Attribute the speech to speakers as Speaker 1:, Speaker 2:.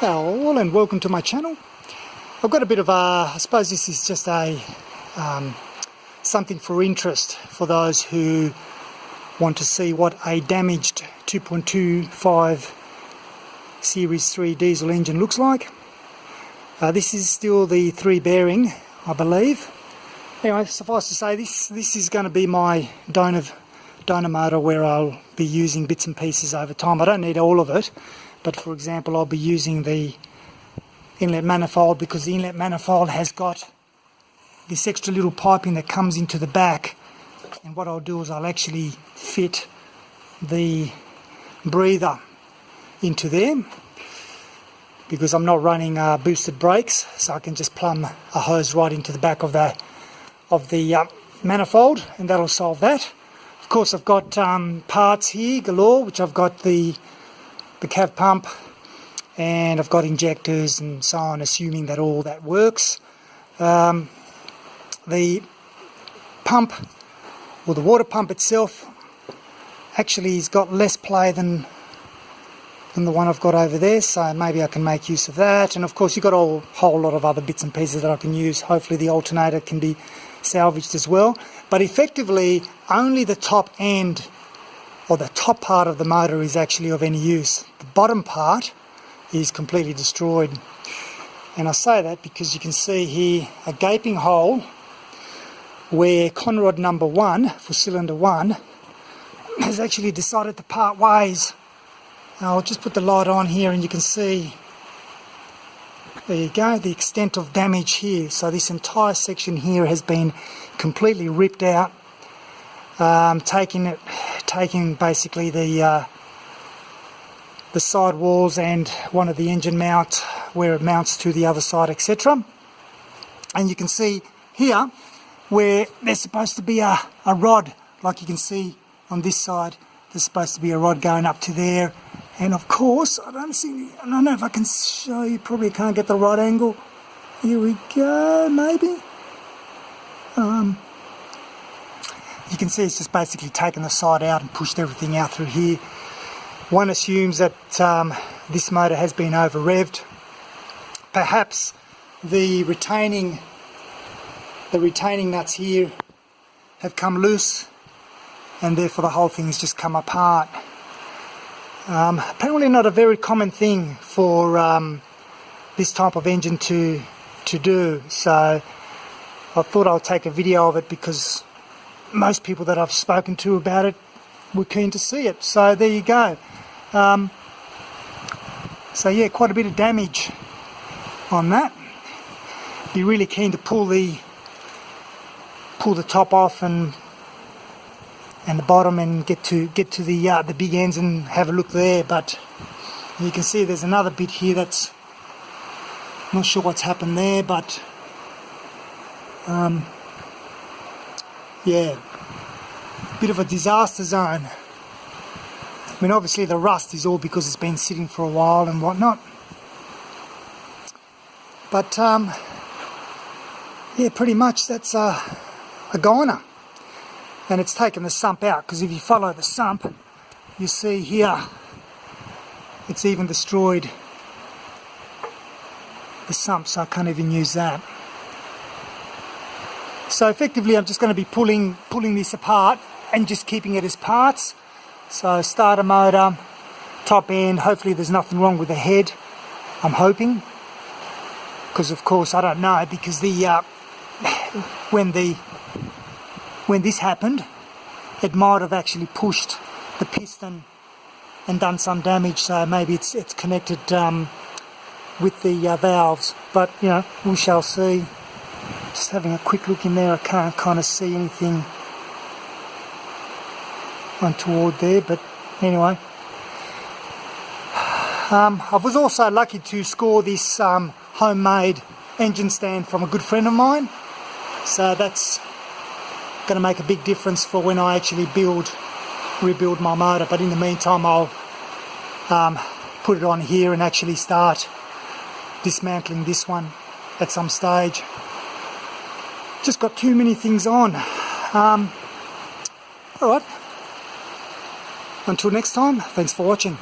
Speaker 1: Well, and welcome to my channel. I've got a bit of a, I suppose this is just a something for interest for those who want to see what a damaged 2.25 Series 3 diesel engine looks like. This is still the 3 bearing, I believe. Anyway, suffice to say, this is going to be my donor motor where I'll be using bits and pieces over time. I don't need all of it, but for example, I'll be using the inlet manifold because the inlet manifold has got this extra little piping that comes into the back, and what I'll do is I'll actually fit the breather into there because I'm not running boosted brakes, so I can just plumb a hose right into the back of the manifold, and that'll solve that. Of course, I've got parts here galore, which I've got the cav pump, and I've got injectors and so on, assuming that all that works. The pump, or the water pump itself, actually has got less play than the one I've got over there, so maybe I can make use of that. And of course you've got a whole lot of other bits and pieces that I can use. Hopefully the alternator can be salvaged as well. But effectively only the top end, or the top part of the motor, is actually of any use. The bottom part is completely destroyed. And I say that because you can see here a gaping hole where conrod number 1 for cylinder 1 has actually decided to part ways. Now I'll just put the light on here and you can see, there you go, the extent of damage here. So this entire section here has been completely ripped out, taking basically the side walls and one of the engine mount where it mounts to the other side, etc. And you can see here where there's supposed to be a rod, like you can see on this side, there's supposed to be a rod going up to there. And of course, I don't know if I can show you, probably can't get the right angle. Here we go, maybe. You can see it's just basically taken the side out and pushed everything out through here. One assumes that this motor has been over revved. Perhaps the retaining nuts here have come loose, and therefore the whole thing's just come apart. Apparently not a very common thing for this type of engine to do, so I thought I'll take a video of it because most people that I've spoken to about it were keen to see it. So there you go. So yeah, quite a bit of damage on that. Be really keen to pull the top off and the bottom and get to the big ends and have a look there, but you can see there's another bit here that's not sure what's happened there, but yeah, bit of a disaster zone. I mean, obviously the rust is all because it's been sitting for a while and whatnot, but yeah, pretty much that's a goner. And it's taken the sump out, because if you follow the sump, you see here it's even destroyed the sump, so I can't even use that. So effectively I'm just going to be pulling this apart and just keeping it as parts. So starter motor, top end, hopefully there's nothing wrong with the head, I'm hoping, because of course I don't know, because the when this happened, it might have actually pushed the piston and done some damage, so maybe it's connected with the valves, but you know, we shall see. Just having a quick look in there, I can't kind of see anything untoward there, but anyway. I was also lucky to score this homemade engine stand from a good friend of mine, so that's going to make a big difference for when I actually rebuild my motor. But in the meantime I'll put it on here and actually start dismantling this one at some stage. Just got too many things on. Alright, until next time, thanks for watching.